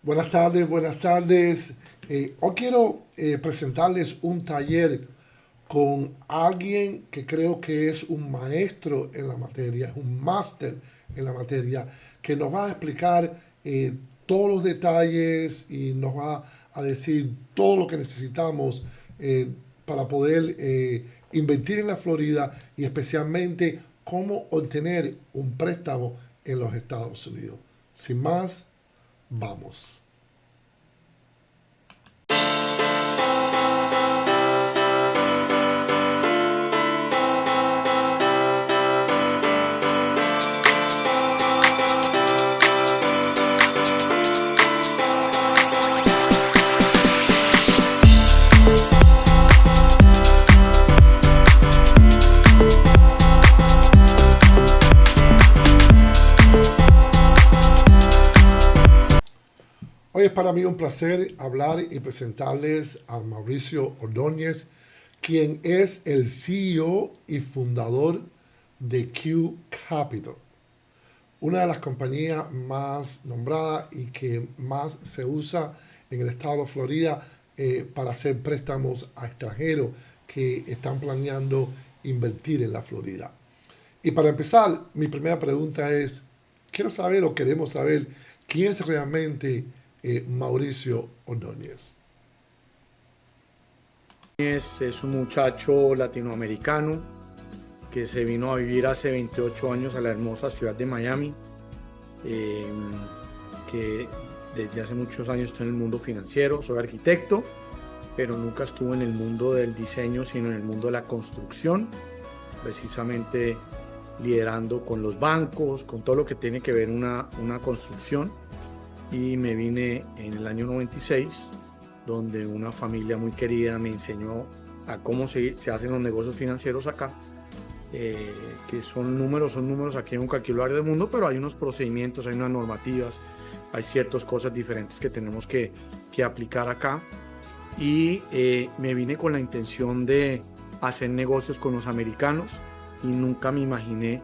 Buenas tardes, buenas tardes. Hoy quiero presentarles un taller con alguien que creo que es un maestro en la materia, es un máster en la materia, que nos va a explicar todos los detalles y nos va a decir todo lo que necesitamos para poder invertir en la Florida y especialmente cómo obtener un préstamo en los Estados Unidos. Sin más, vamos. Hoy es para mí un placer hablar y presentarles a Mauricio Ordóñez, quien es el CEO y fundador de Q Capital, una de las compañías más nombradas y que más se usa en el estado de Florida para hacer préstamos a extranjeros que están planeando invertir en la Florida. Y para empezar, mi primera pregunta es, quiero saber o queremos saber quién es realmente Mauricio Ordóñez. Es un muchacho latinoamericano que se vino a vivir hace 28 años a la hermosa ciudad de Miami, eh, que desde hace muchos años estoy en el mundo financiero. Soy arquitecto, pero nunca estuve en el mundo del diseño, sino en el mundo de la construcción, precisamente liderando con los bancos, con todo lo que tiene que ver una construcción. Y me vine en el año 96, donde una familia muy querida me enseñó a cómo se hacen los negocios financieros acá, que son números aquí en cualquier lugar del mundo, pero hay unos procedimientos, hay unas normativas, hay ciertas cosas diferentes que tenemos que aplicar acá. Y me vine con la intención de hacer negocios con los americanos y nunca me imaginé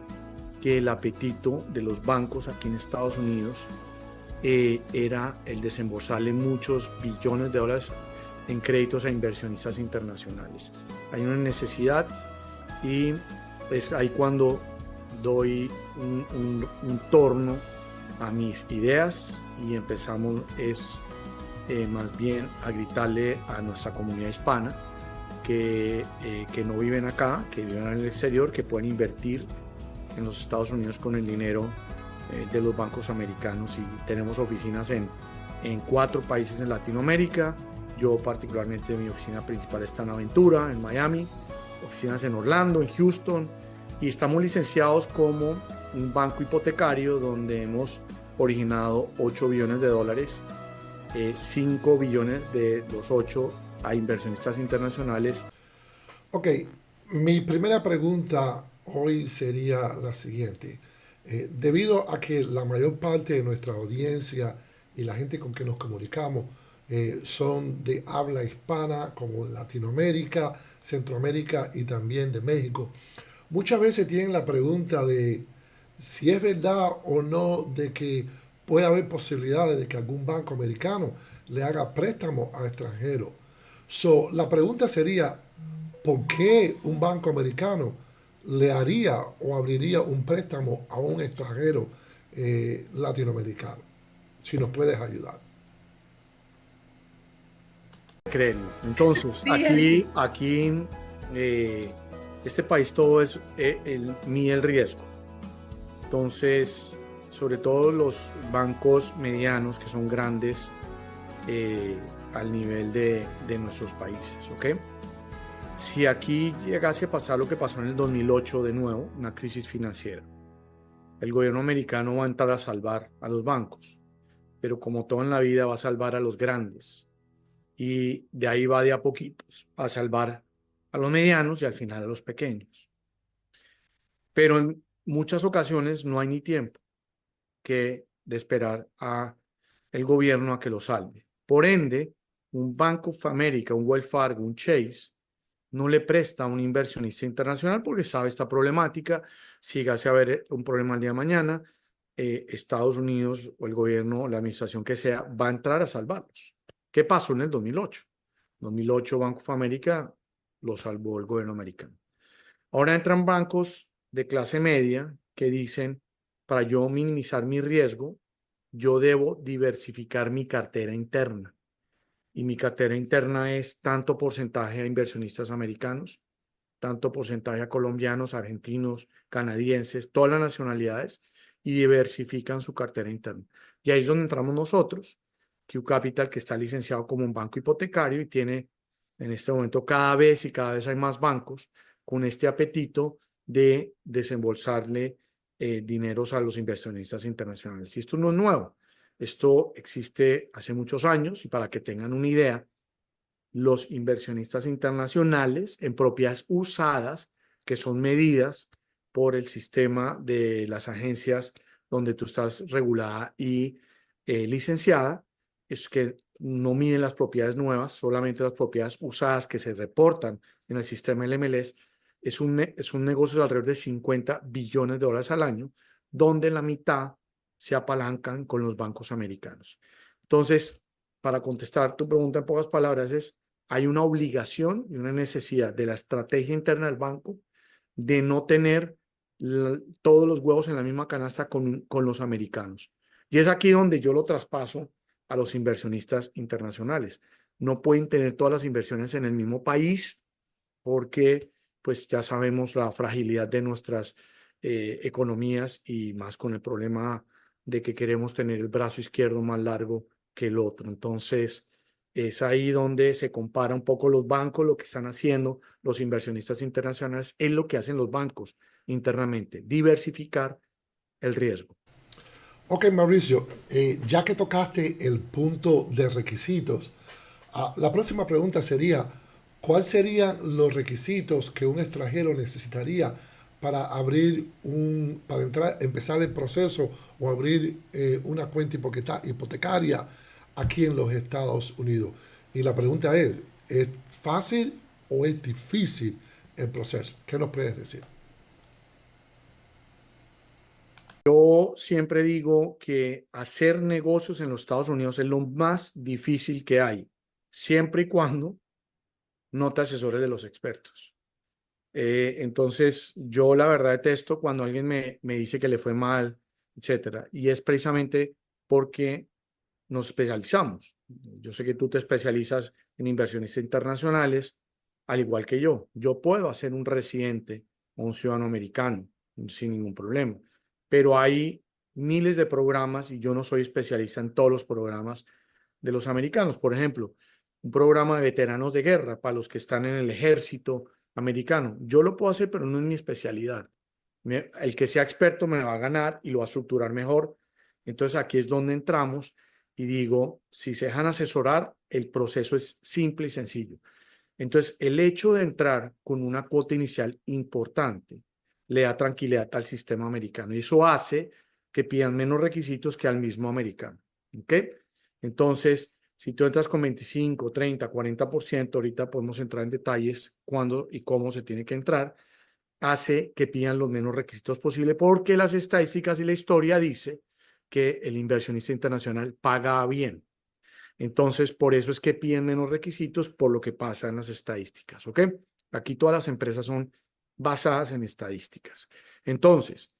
que el apetito de los bancos aquí en Estados Unidos era el desembolsarle muchos billones de dólares en créditos a inversionistas internacionales. Hay una necesidad y es ahí cuando doy un torno a mis ideas y empezamos más bien a gritarle a nuestra comunidad hispana que no viven acá, que viven en el exterior, que pueden invertir en los Estados Unidos con el dinero de los bancos americanos. Y tenemos oficinas en 4 países en Latinoamérica. Yo particularmente, mi oficina principal está en Aventura, en Miami, oficinas en Orlando, en Houston, y estamos licenciados como un banco hipotecario donde hemos originado 8 billones de dólares, 5 billones de los 8 a inversionistas internacionales. Ok, mi primera pregunta hoy sería la siguiente. Debido a que la mayor parte de nuestra audiencia y la gente con que nos comunicamos son de habla hispana, como Latinoamérica, Centroamérica y también de México, muchas veces tienen la pregunta de si es verdad o no de que puede haber posibilidades de que algún banco americano le haga préstamos a extranjeros. So, la pregunta sería, ¿por qué un banco americano le haría o abriría un préstamo a un extranjero latinoamericano? Si nos puedes ayudar. Créeme. Entonces, aquí este país todo es mide el riesgo. Entonces, sobre todo los bancos medianos que son grandes al nivel de nuestros países, ¿ok? Si aquí llegase a pasar lo que pasó en el 2008 de nuevo, una crisis financiera, el gobierno americano va a entrar a salvar a los bancos, pero como todo en la vida va a salvar a los grandes y de ahí va de a poquitos a salvar a los medianos y al final a los pequeños. Pero en muchas ocasiones no hay ni tiempo que de esperar a el gobierno a que lo salve. Por ende, un Bank of America, un Wells Fargo, un Chase, no le presta a un inversionista internacional porque sabe esta problemática. Si llegase a haber un problema el día de mañana, Estados Unidos o el gobierno, la administración que sea, va a entrar a salvarlos. ¿Qué pasó en el 2008? En 2008 Bank of America lo salvó el gobierno americano. Ahora entran bancos de clase media que dicen, para yo minimizar mi riesgo, yo debo diversificar mi cartera interna. Y mi cartera interna es tanto porcentaje a inversionistas americanos, tanto porcentaje a colombianos, argentinos, canadienses, todas las nacionalidades, y diversifican su cartera interna. Y ahí es donde entramos nosotros, Q Capital, que está licenciado como un banco hipotecario y tiene en este momento cada vez hay más bancos con este apetito de desembolsarle dineros a los inversionistas internacionales. Y esto no es nuevo. Esto existe hace muchos años y para que tengan una idea, los inversionistas internacionales en propiedades usadas, que son medidas por el sistema de las agencias donde tú estás regulada y licenciada, es que no miden las propiedades nuevas, solamente las propiedades usadas que se reportan en el sistema LMLS. Es un negocio de alrededor de 50 billones de dólares al año, donde la mitad se apalancan con los bancos americanos. Entonces, para contestar tu pregunta en pocas palabras, hay una obligación y una necesidad de la estrategia interna del banco de no tener todos los huevos en la misma canasta con los americanos. Y es aquí donde yo lo traspaso a los inversionistas internacionales. No pueden tener todas las inversiones en el mismo país porque pues ya sabemos la fragilidad de nuestras economías y más con el problema de que queremos tener el brazo izquierdo más largo que el otro. Entonces, es ahí donde se compara un poco los bancos, lo que están haciendo los inversionistas internacionales, es lo que hacen los bancos internamente, diversificar el riesgo. Ok, Mauricio, ya que tocaste el punto de requisitos, la próxima pregunta sería, ¿cuáles serían los requisitos que un extranjero necesitaría para empezar el proceso o abrir una cuenta hipotecaria aquí en los Estados Unidos? Y la pregunta ¿es fácil o es difícil el proceso? ¿Qué nos puedes decir? Yo siempre digo que hacer negocios en los Estados Unidos es lo más difícil que hay, siempre y cuando no te asesores de los expertos. Entonces, yo la verdad detesto cuando alguien me dice que le fue mal, etcétera. Y es precisamente porque nos especializamos. Yo sé que tú te especializas en inversiones internacionales, al igual que yo. Yo puedo hacer un residente o un ciudadano americano sin ningún problema, pero hay miles de programas y yo no soy especialista en todos los programas de los americanos. Por ejemplo, un programa de veteranos de guerra para los que están en el ejército americano. Yo lo puedo hacer, pero no es mi especialidad. El que sea experto me va a ganar y lo va a estructurar mejor. Entonces aquí es donde entramos y digo, si se dejan asesorar, el proceso es simple y sencillo. Entonces, el hecho de entrar con una cuota inicial importante le da tranquilidad al sistema americano y eso hace que pidan menos requisitos que al mismo americano. ¿Ok? Entonces, si tú entras con 25, 30, 40%, ahorita podemos entrar en detalles cuándo y cómo se tiene que entrar, hace que pidan los menos requisitos posible porque las estadísticas y la historia dice que el inversionista internacional paga bien. Entonces, por eso es que piden menos requisitos por lo que pasa en las estadísticas, ¿ok? Aquí todas las empresas son basadas en estadísticas. Entonces,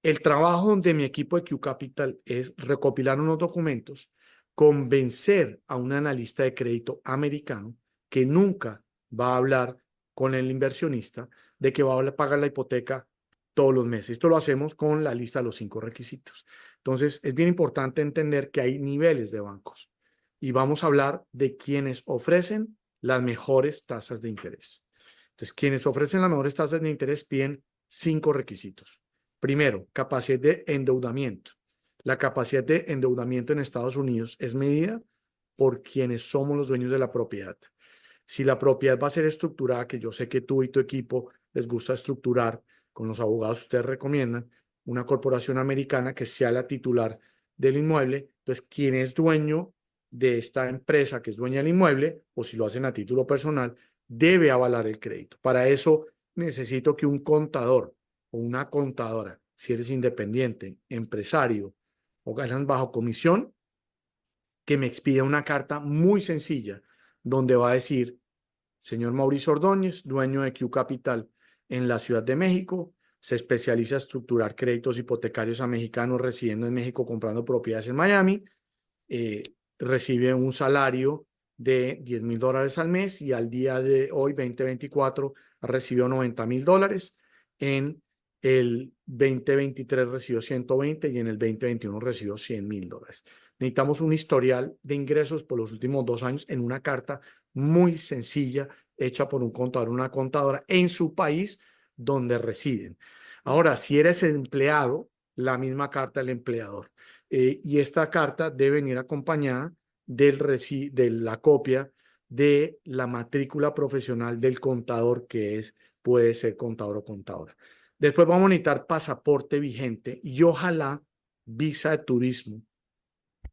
el trabajo de mi equipo de Q Capital es recopilar unos documentos, convencer a un analista de crédito americano que nunca va a hablar con el inversionista de que va a pagar la hipoteca todos los meses. Esto lo hacemos con la lista de los 5 requisitos. Entonces, es bien importante entender que hay niveles de bancos y vamos a hablar de quienes ofrecen las mejores tasas de interés. Entonces, quienes ofrecen las mejores tasas de interés piden 5 requisitos. Primero, capacidad de endeudamiento. La capacidad de endeudamiento en Estados Unidos es medida por quienes somos los dueños de la propiedad. Si la propiedad va a ser estructurada, que yo sé que tú y tu equipo les gusta estructurar, con los abogados que ustedes recomiendan, una corporación americana que sea la titular del inmueble, entonces quien es dueño de esta empresa que es dueña del inmueble, o si lo hacen a título personal, debe avalar el crédito. Para eso necesito que un contador o una contadora si eres independiente, empresario o ganas bajo comisión, que me expida una carta muy sencilla donde va a decir: señor Mauricio Ordóñez, dueño de Q Capital en la Ciudad de México, se especializa en estructurar créditos hipotecarios a mexicanos residiendo en México comprando propiedades en Miami, recibe un salario de $10,000 al mes y al día de hoy, 2024, recibió $90,000. En el 2023 recibió 120 y en el 2021 recibió $100,000. Necesitamos un historial de ingresos por los últimos 2 años en una carta muy sencilla hecha por un contador, una contadora en su país donde residen. Ahora, si eres empleado, la misma carta del empleador. Y esta carta debe venir acompañada de la copia de la matrícula profesional del contador, puede ser contador o contadora. Después vamos a necesitar pasaporte vigente y ojalá visa de turismo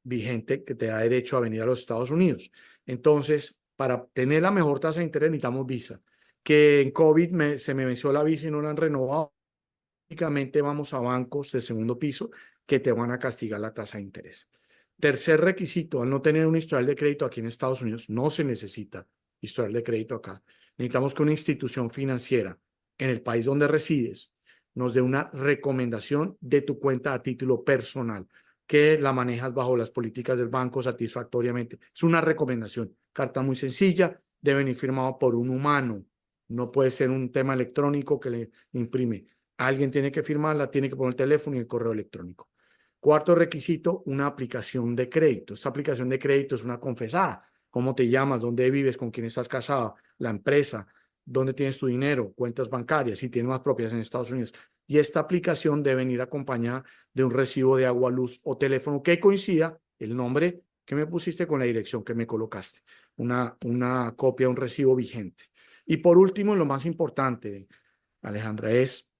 vigente que te da derecho a venir a los Estados Unidos. Entonces, para tener la mejor tasa de interés necesitamos visa. Que en COVID se me venció la visa y no la han renovado. Únicamente vamos a bancos de segundo piso que te van a castigar la tasa de interés. Tercer requisito: al no tener un historial de crédito aquí en Estados Unidos, no se necesita historial de crédito acá. Necesitamos que una institución financiera en el país donde resides nos dé una recomendación de tu cuenta a título personal, que la manejas bajo las políticas del banco satisfactoriamente. Es una recomendación, carta muy sencilla, debe venir firmado por un humano, no puede ser un tema electrónico que le imprime. Alguien tiene que firmarla, tiene que poner el teléfono y el correo electrónico. Cuarto requisito: una aplicación de crédito. Esta aplicación de crédito es una confesada. ¿Cómo te llamas? ¿Dónde vives? ¿Con quién estás casado? La empresa, dónde tienes tu dinero, cuentas bancarias, si tienes más propiedades en Estados Unidos. Y esta aplicación debe venir acompañada de un recibo de agua, luz o teléfono que coincida el nombre que me pusiste con la dirección que me colocaste. Una copia, un recibo vigente. Y por último, lo más importante, Alejandra, es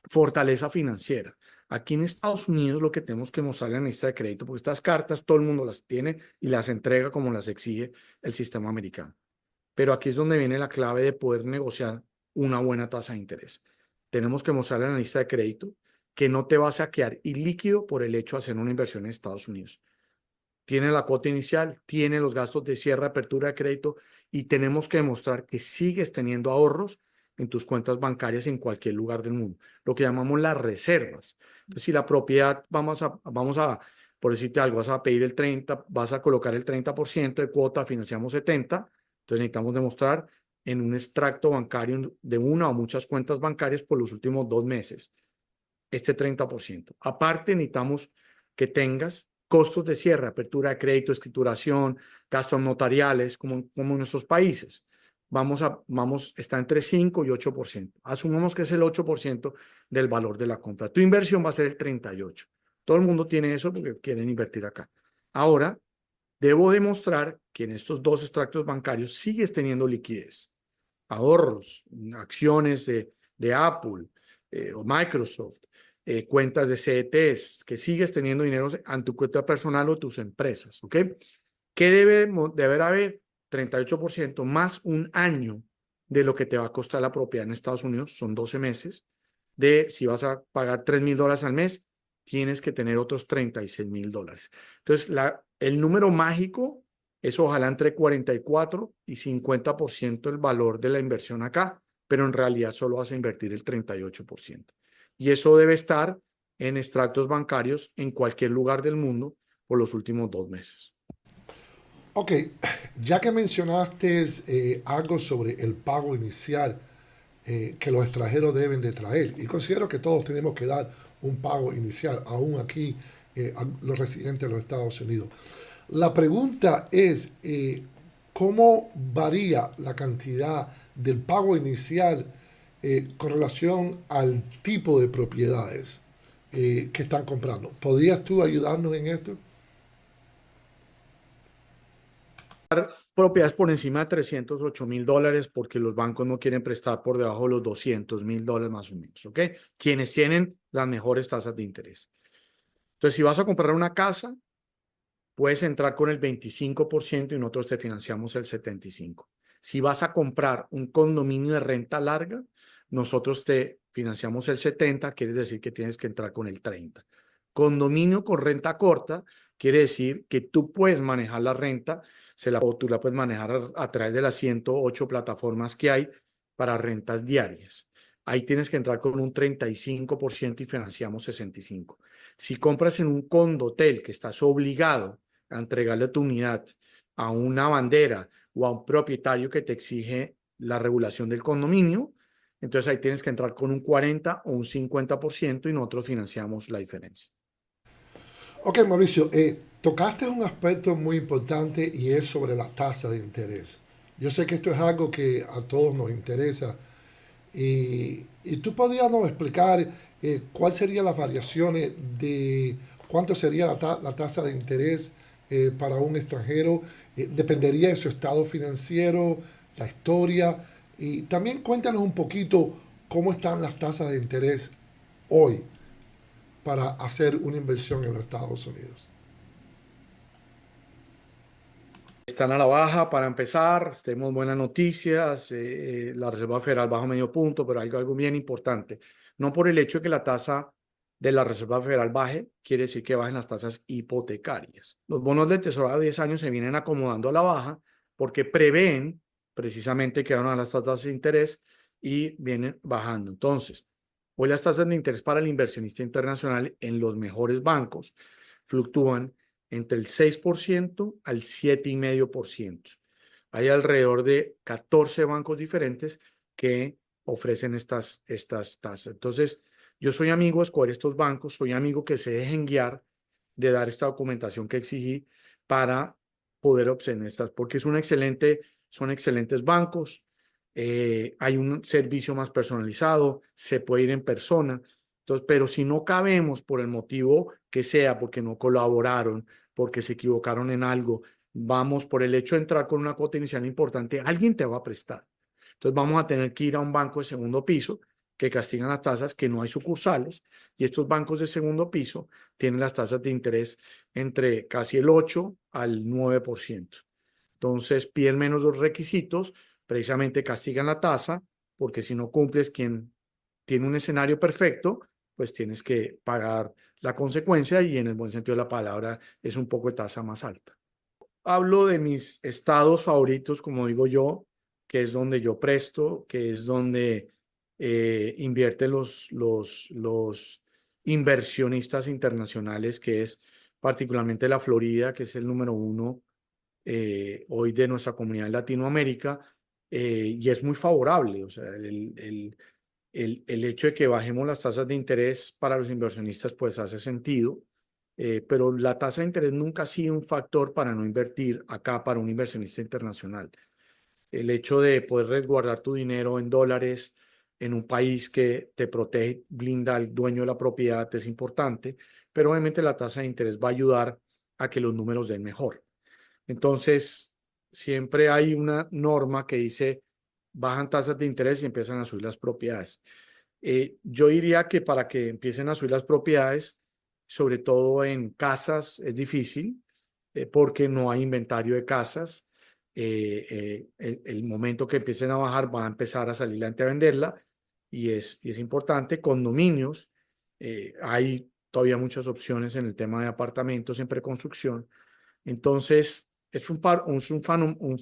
fortaleza financiera. Aquí en Estados Unidos lo que tenemos que mostrar en la lista de crédito, porque estas cartas todo el mundo las tiene y las entrega como las exige el sistema americano. Pero aquí es donde viene la clave de poder negociar una buena tasa de interés. Tenemos que mostrarle en la lista de crédito que no te vas a quedar ilíquido por el hecho de hacer una inversión en Estados Unidos. Tiene la cuota inicial, tiene los gastos de cierre, apertura de crédito, y tenemos que demostrar que sigues teniendo ahorros en tus cuentas bancarias en cualquier lugar del mundo, lo que llamamos las reservas. Entonces, si la propiedad, vamos a, por decirte algo, vas a pedir el 30, vas a colocar el 30% de cuota, financiamos 70, entonces necesitamos demostrar en un extracto bancario de una o muchas cuentas bancarias por los últimos 2 meses este 30%. Aparte, necesitamos que tengas costos de cierre, apertura de crédito, escrituración, gastos notariales, como en nuestros países. Está entre 5 y 8%. Asumamos que es el 8% del valor de la compra. Tu inversión va a ser el 38%. Todo el mundo tiene eso porque quieren invertir acá. Ahora, debo demostrar que en estos 2 extractos bancarios sigues teniendo liquidez, ahorros, acciones de Apple o Microsoft, cuentas de CETs, que sigues teniendo dinero en tu cuenta personal o tus empresas, ¿ok? ¿Qué debe haber? 38% más un año de lo que te va a costar la propiedad en Estados Unidos, son 12 meses, de si vas a pagar $3,000 al mes, tienes que tener otros $36,000. Entonces, el número mágico es ojalá entre 44 y 50% el valor de la inversión acá, pero en realidad solo vas a invertir el 38%. Y eso debe estar en extractos bancarios en cualquier lugar del mundo por los últimos 2 meses. Ok, ya que mencionaste algo sobre el pago inicial que los extranjeros deben de traer, y considero que todos tenemos que dar un pago inicial, aún aquí los residentes de los Estados Unidos. La pregunta es, ¿cómo varía la cantidad del pago inicial con relación al tipo de propiedades que están comprando? ¿Podrías tú ayudarnos en esto? Propiedades por encima de $308,000 porque los bancos no quieren prestar por debajo de los $200,000 más o menos, ¿ok? Quienes tienen las mejores tasas de interés. Entonces, si vas a comprar una casa, puedes entrar con el 25% y nosotros te financiamos el 75%. Si vas a comprar un condominio de renta larga, nosotros te financiamos el 70%, quiere decir que tienes que entrar con el 30%. Condominio con renta corta quiere decir que tú puedes manejar la renta, o tú la puedes manejar a través de las 108 plataformas que hay para rentas diarias. Ahí tienes que entrar con un 35% y financiamos 65%. Si compras en un condotel que estás obligado a entregarle tu unidad a una bandera o a un propietario que te exige la regulación del condominio, entonces ahí tienes que entrar con un 40 o un 50% y nosotros financiamos la diferencia. Ok, Mauricio, tocaste un aspecto muy importante y es sobre la tasa de interés. Yo sé que esto es algo que a todos nos interesa y tú podrías nos explicar cuál serían las variaciones de cuánto sería la tasa de interés para un extranjero. Dependería de su estado financiero, la historia y también cuéntanos un poquito cómo están las tasas de interés hoy para hacer una inversión en los Estados Unidos. Están a la baja para empezar, tenemos buenas noticias, la Reserva Federal bajó medio punto, pero algo bien importante. No por el hecho de que la tasa de la Reserva Federal baje, quiere decir que bajen las tasas hipotecarias. Los bonos de tesoro a 10 años se vienen acomodando a la baja porque prevén precisamente que van a las tasas de interés y vienen bajando. Entonces, hoy las tasas de interés para el inversionista internacional en los mejores bancos fluctúan entre el 6% al 7,5%. Hay alrededor de 14 bancos diferentes que ofrecen estas tasas. Entonces, yo soy amigo de escoger estos bancos, soy amigo que se dejen guiar de dar esta documentación que exigí para poder obtener estas, porque son excelentes bancos, hay un servicio más personalizado, se puede ir en persona. Entonces, pero si no cabemos por el motivo que sea, porque no colaboraron, porque se equivocaron en algo, vamos por el hecho de entrar con una cuota inicial importante, alguien te va a prestar. Entonces vamos a tener que ir a un banco de segundo piso que castigan las tasas, que no hay sucursales, y estos bancos de segundo piso tienen las tasas de interés entre casi el 8 al 9%. Entonces piden menos los requisitos, precisamente castigan la tasa, porque si no cumples, quien tiene un escenario perfecto, pues tienes que pagar la consecuencia y en el buen sentido de la palabra es un poco de tasa más alta. Hablo de mis estados favoritos, como digo yo, que es donde yo presto, que es donde invierten los inversionistas internacionales, que es particularmente la Florida, que es el número uno hoy de nuestra comunidad en Latinoamérica, y es muy favorable. O sea, el hecho de que bajemos las tasas de interés para los inversionistas pues hace sentido, pero la tasa de interés nunca ha sido un factor para no invertir acá para un inversionista internacional. El hecho de poder resguardar tu dinero en dólares en un país que te protege, blinda al dueño de la propiedad es importante, pero obviamente la tasa de interés va a ayudar a que los números den mejor. Entonces, siempre hay una norma que dice bajan tasas de interés y empiezan a subir las propiedades. Yo diría que para que empiecen a subir las propiedades, sobre todo en casas, es difícil porque no hay inventario de casas. El momento que empiecen a bajar va a empezar a salir la gente a venderla y es importante. Condominios, hay todavía muchas opciones en el tema de apartamentos en preconstrucción. Entonces, es un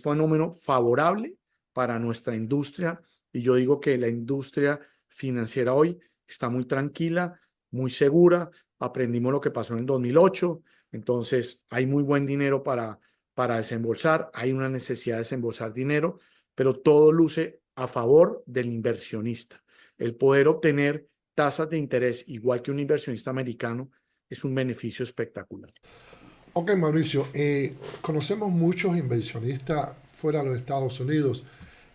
fenómeno favorable para nuestra industria y yo digo que la industria financiera hoy está muy tranquila, muy segura. Aprendimos lo que pasó en el 2008, entonces hay muy buen dinero para desembolsar, hay una necesidad de desembolsar dinero, pero todo luce a favor del inversionista. El poder obtener tasas de interés igual que un inversionista americano es un beneficio espectacular. Ok, Mauricio, conocemos muchos inversionistas fuera de los Estados Unidos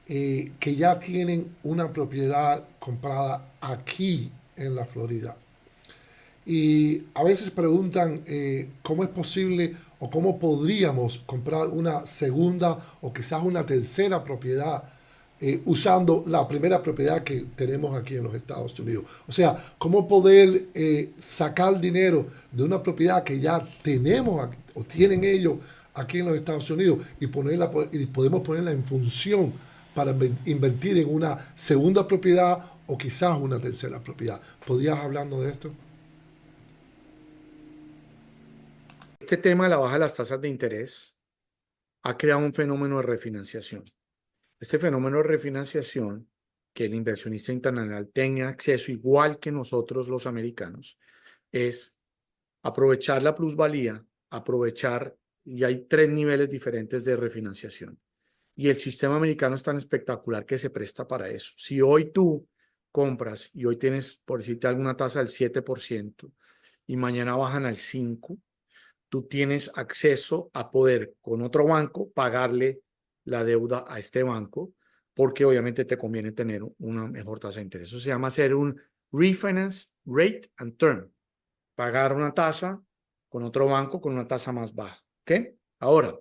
que ya tienen una propiedad comprada aquí en la Florida. Y a veces preguntan cómo es posible o cómo podríamos comprar una segunda o quizás una tercera propiedad usando la primera propiedad que tenemos aquí en los Estados Unidos. O sea, cómo poder sacar dinero de una propiedad que ya tenemos o tienen ellos aquí en los Estados Unidos y podemos ponerla en función para invertir en una segunda propiedad o quizás una tercera propiedad. ¿Podrías hablarnos de esto? Este tema de la baja de las tasas de interés ha creado un fenómeno de refinanciación. Este fenómeno de refinanciación, que el inversionista internacional tenga acceso igual que nosotros los americanos, es aprovechar la plusvalía, aprovechar, y hay tres niveles diferentes de refinanciación. Y el sistema americano es tan espectacular que se presta para eso. Si hoy tú compras y hoy tienes, por decirte alguna tasa del 7% y mañana bajan al 5%, tú tienes acceso a poder con otro banco pagarle la deuda a este banco, porque obviamente te conviene tener una mejor tasa de interés. Eso se llama hacer un refinance rate and term, pagar una tasa con otro banco con una tasa más baja. ¿Ok? Ahora,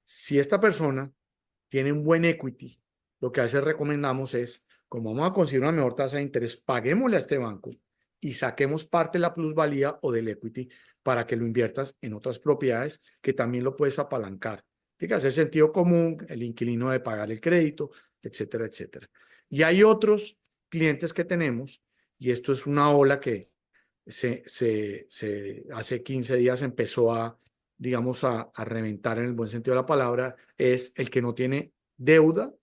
si esta persona tiene un buen equity, lo que a veces recomendamos es, como vamos a conseguir una mejor tasa de interés, paguémosle a este banco y saquemos parte de la plusvalía o del equity para que lo inviertas en otras propiedades que también lo puedes apalancar. Tiene que hacer sentido común, el inquilino de pagar el crédito, etcétera, etcétera. Y hay otros clientes que tenemos, y esto es una ola que hace 15 días empezó a, digamos, a reventar en el buen sentido de la palabra, es el que no tiene deuda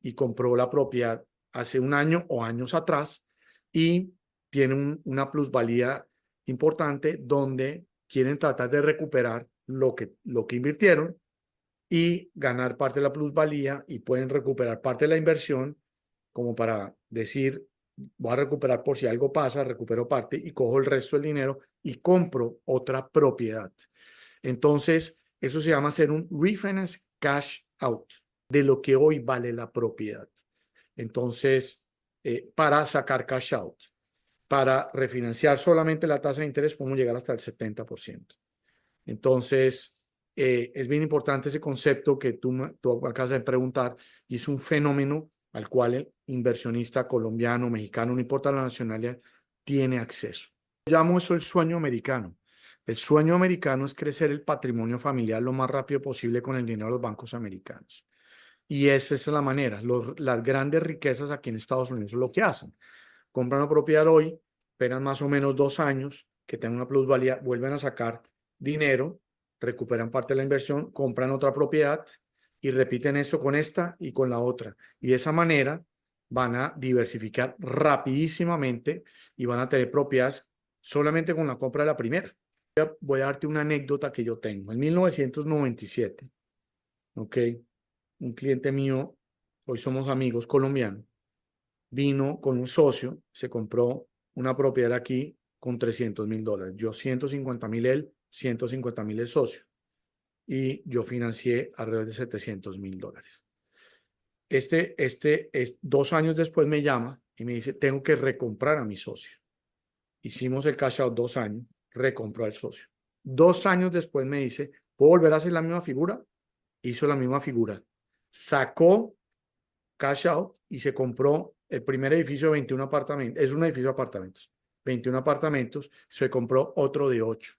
y compró la propiedad hace un año o años atrás y tiene una plusvalía importante donde quieren tratar de recuperar lo que invirtieron y ganar parte de la plusvalía y pueden recuperar parte de la inversión como para decir, voy a recuperar por si algo pasa, recupero parte y cojo el resto del dinero y compro otra propiedad. Entonces, eso se llama hacer un refinance cash out de lo que hoy vale la propiedad. Entonces, para sacar cash out, para refinanciar solamente la tasa de interés, podemos llegar hasta el 70%. Entonces, es bien importante ese concepto que tú acabas de preguntar y es un fenómeno al cual el inversionista colombiano, mexicano, no importa la nacionalidad, tiene acceso. Yo llamo eso el sueño americano. El sueño americano es crecer el patrimonio familiar lo más rápido posible con el dinero de los bancos americanos. Y esa es la manera. Las grandes riquezas aquí en Estados Unidos es lo que hacen. Compran una propiedad hoy, esperan más o menos 2 años que tenga una plusvalía, vuelven a sacar dinero, recuperan parte de la inversión, compran otra propiedad y repiten esto con esta y con la otra. Y de esa manera van a diversificar rapidísimamente y van a tener propiedades solamente con la compra de la primera. Voy a darte una anécdota que yo tengo. En 1997, ¿ok? Un cliente mío, hoy somos amigos colombianos, vino con un socio, se compró una propiedad aquí con $300,000. Yo 150,000 él, 150,000 el socio. Y yo financié alrededor de $700,000. 2 años después me llama y me dice, tengo que recomprar a mi socio. Hicimos el cash out 2 años, recompró al socio. 2 años después me dice, ¿puedo volver a hacer la misma figura? Hizo la misma figura. Sacó cash out y se compró el primer edificio de 21 apartamentos. Es un edificio de apartamentos. 21 apartamentos. Se compró otro de 8.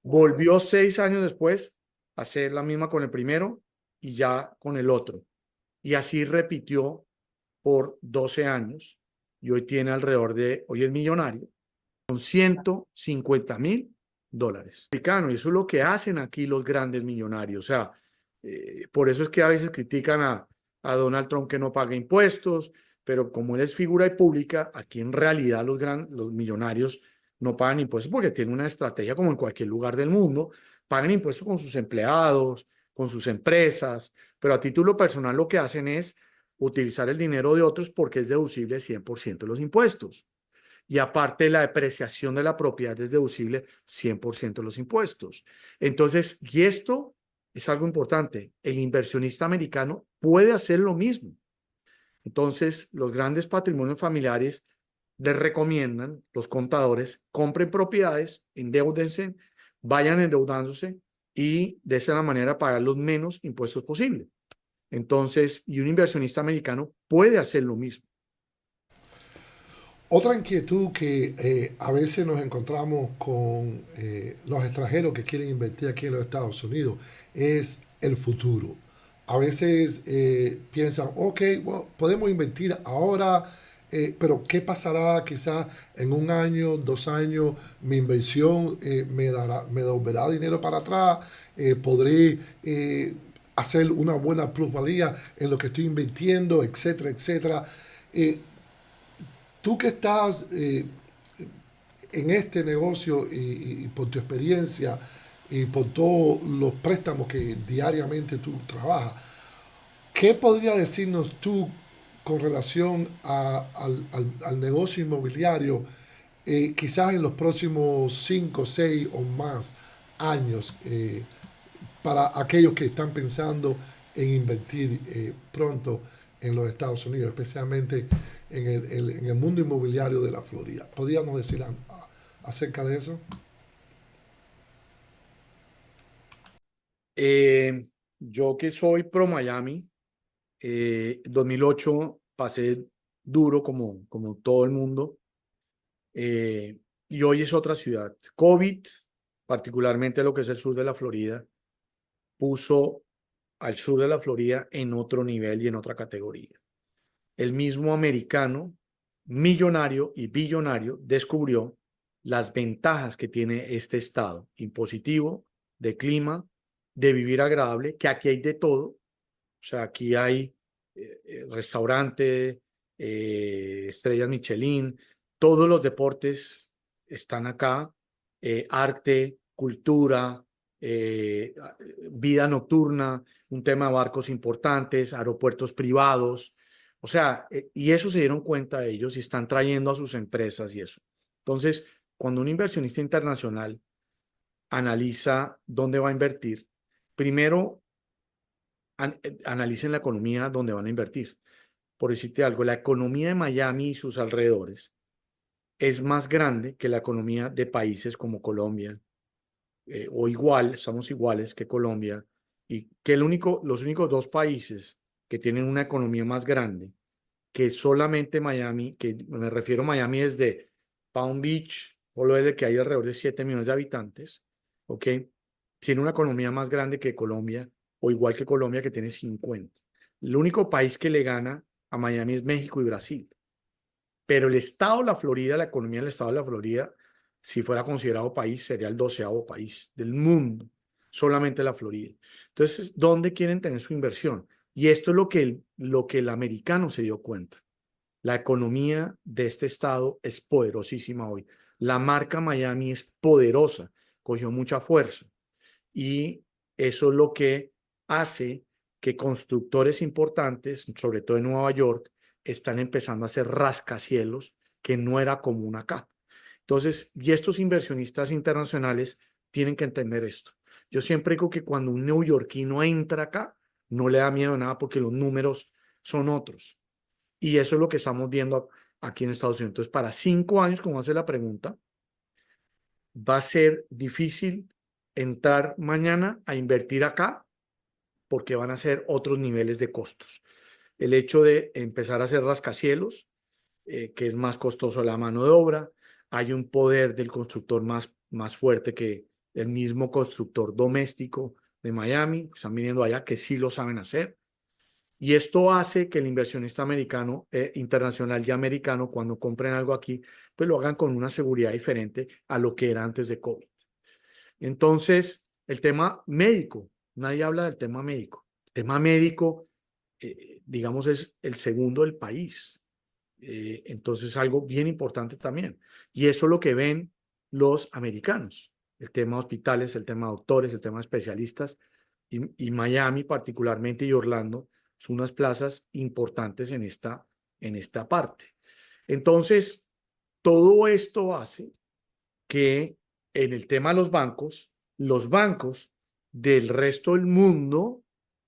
Volvió 6 años después a hacer la misma con el primero y ya con el otro. Y así repitió por 12 años. Y hoy tiene hoy es millonario, con $150,000. Y eso es lo que hacen aquí los grandes millonarios. O sea, por eso es que a veces critican a Donald Trump que no paga impuestos, pero como él es figura pública, aquí en realidad los millonarios no pagan impuestos porque tienen una estrategia como en cualquier lugar del mundo, pagan impuestos con sus empleados, con sus empresas, pero a título personal lo que hacen es utilizar el dinero de otros porque es deducible 100% de los impuestos. Y aparte la depreciación de la propiedad es deducible 100% de los impuestos. Entonces, y esto es algo importante, el inversionista americano puede hacer lo mismo. Entonces, los grandes patrimonios familiares les recomiendan, los contadores, compren propiedades, endeudense, vayan endeudándose y de esa manera pagar los menos impuestos posible. Entonces, y un inversionista americano puede hacer lo mismo. Otra inquietud que a veces nos encontramos con los extranjeros que quieren invertir aquí en los Estados Unidos es el futuro. A veces piensan, ok, bueno, podemos invertir ahora, pero ¿qué pasará quizás en un año, 2 años? Mi inversión me devolverá dinero para atrás, podré hacer una buena plusvalía en lo que estoy invirtiendo, etcétera, etcétera. Eh, Tú que estás en este negocio y por tu experiencia y por todos los préstamos que diariamente tú trabajas, ¿qué podría decirnos tú con relación al negocio inmobiliario, quizás en los próximos 5, 6 o más años, para aquellos que están pensando en invertir pronto en los Estados Unidos, especialmente en el mundo inmobiliario de la Florida? ¿Podríamos decir acerca de eso? Eh, yo que soy pro Miami, 2008 pasé duro como todo el mundo, eh, y hoy es otra ciudad. COVID, particularmente lo que es el sur de la Florida, puso al sur de la Florida en otro nivel y en otra categoría. El mismo americano, millonario y billonario, descubrió las ventajas que tiene este estado impositivo, de clima, de vivir agradable, que aquí hay de todo. O sea, aquí hay restaurante, estrellas Michelin, todos los deportes están acá, arte, cultura, vida nocturna, un tema de barcos importantes, aeropuertos privados. O sea, y eso se dieron cuenta ellos y están trayendo a sus empresas y eso. Entonces, cuando un inversionista internacional analiza dónde va a invertir, primero analicen la economía donde van a invertir. Por decirte algo, la economía de Miami y sus alrededores es más grande que la economía de países como Colombia, o igual, somos iguales que Colombia, y que los únicos dos países que tienen una economía más grande que solamente Miami, que me refiero a Miami desde Palm Beach, solo desde que hay alrededor de 7 millones de habitantes, ¿ok? Tiene una economía más grande que Colombia, o igual que Colombia, que tiene 50. El único país que le gana a Miami es México y Brasil. Pero el estado de la Florida, la economía del estado de la Florida, si fuera considerado país, sería el 12º país del mundo, solamente la Florida. Entonces, ¿dónde quieren tener su inversión? Y esto es lo que el americano se dio cuenta. La economía de este estado es poderosísima hoy. La marca Miami es poderosa, cogió mucha fuerza. Y eso es lo que hace que constructores importantes, sobre todo en Nueva York, están empezando a hacer rascacielos que no era común acá. Entonces, y estos inversionistas internacionales tienen que entender esto. Yo siempre digo que cuando un neoyorquino entra acá, no le da miedo a nada porque los números son otros. Y eso es lo que estamos viendo aquí en Estados Unidos. Entonces, para 5 años, como hace la pregunta, va a ser difícil entrar mañana a invertir acá porque van a ser otros niveles de costos. El hecho de empezar a hacer rascacielos, que es más costoso la mano de obra, hay un poder del constructor más fuerte que el mismo constructor doméstico de Miami, están viniendo allá que sí lo saben hacer. Y esto hace que el inversionista americano, internacional y americano, cuando compren algo aquí, pues lo hagan con una seguridad diferente a lo que era antes de COVID. Entonces, el tema médico, nadie habla del tema médico. El tema médico, digamos, es el segundo del país. Entonces, algo bien importante también. Y eso es lo que ven los americanos. El tema hospitales, el tema doctores, el tema especialistas. Y Miami particularmente y Orlando son unas plazas importantes en esta parte. Entonces, todo esto hace que en el tema de los bancos del resto del mundo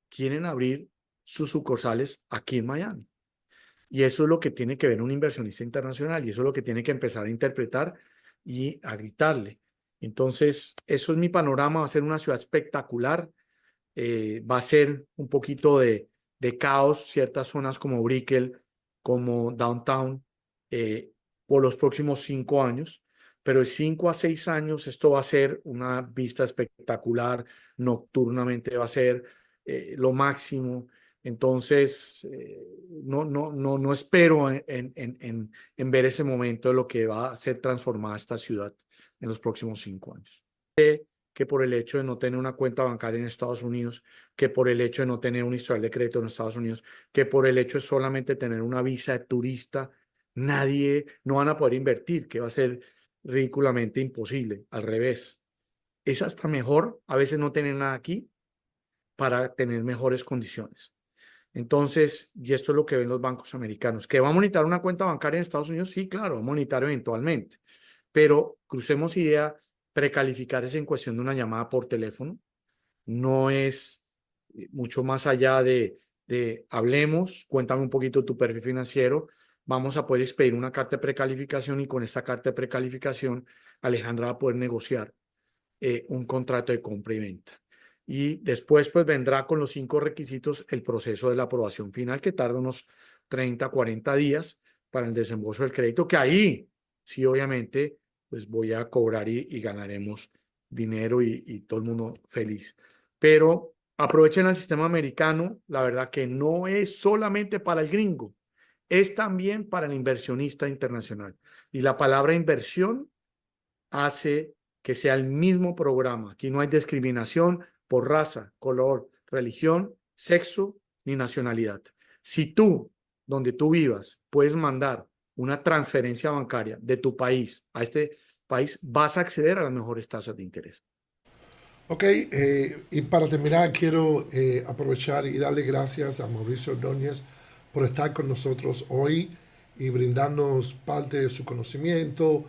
quieren abrir sus sucursales aquí en Miami. Y eso es lo que tiene que ver un inversionista internacional y eso es lo que tiene que empezar a interpretar y a gritarle. Entonces, eso es mi panorama. Va a ser una ciudad espectacular. Va a ser un poquito de caos, ciertas zonas como Brickell, como Downtown, por los próximos 5 años. Pero de 5 a 6 años esto va a ser una vista espectacular, nocturnamente va a ser lo máximo. Entonces, no espero en ver ese momento de lo que va a ser transformada esta ciudad en los próximos 5 años. Que por el hecho de no tener una cuenta bancaria en Estados Unidos, que por el hecho de no tener un historial de crédito en Estados Unidos, que por el hecho de solamente tener una visa de turista, no van a poder invertir, que va a ser ridículamente imposible. Al revés, es hasta mejor a veces no tener nada aquí para tener mejores condiciones. Entonces, y esto es lo que ven los bancos americanos, que va a monitorear una cuenta bancaria en Estados Unidos, sí, claro, va a monitorear eventualmente, pero crucemos idea, precalificar es en cuestión de una llamada por teléfono, no es mucho más allá de hablemos, cuéntame un poquito tu perfil financiero, vamos a poder expedir una carta de precalificación y con esta carta de precalificación Alejandra va a poder negociar un contrato de compra y venta. Y después pues vendrá con los 5 requisitos el proceso de la aprobación final que tarda unos 30, 40 días para el desembolso del crédito, que ahí sí obviamente pues voy a cobrar y ganaremos dinero y todo el mundo feliz. Pero aprovechen el sistema americano, la verdad que no es solamente para el gringo, es también para el inversionista internacional. Y la palabra inversión hace que sea el mismo programa. Aquí no hay discriminación por raza, color, religión, sexo ni nacionalidad. Si tú, donde tú vivas, puedes mandar una transferencia bancaria de tu país a este país, vas a acceder a las mejores tasas de interés. Ok, y para terminar quiero aprovechar y darle gracias a Mauricio Ordóñez por estar con nosotros hoy y brindarnos parte de su conocimiento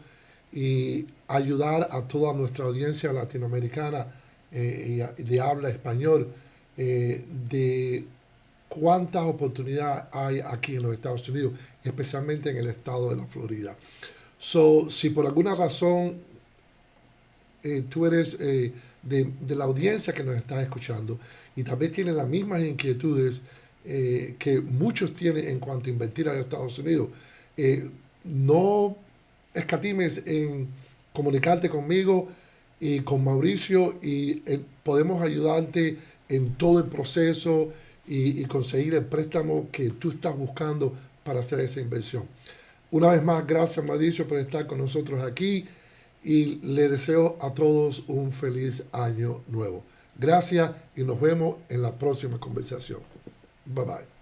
y ayudar a toda nuestra audiencia latinoamericana y de habla español de cuántas oportunidades hay aquí en los Estados Unidos, especialmente en el estado de la Florida. So, si por alguna razón tú eres de la audiencia que nos está escuchando y tal vez tienes las mismas inquietudes que muchos tienen en cuanto a invertir en los Estados Unidos, no escatimes en comunicarte conmigo y con Mauricio y podemos ayudarte en todo el proceso y conseguir el préstamo que tú estás buscando para hacer esa inversión. Una vez más, gracias Mauricio por estar con nosotros aquí y le deseo a todos un feliz año nuevo. Gracias y nos vemos en la próxima conversación. Bye bye.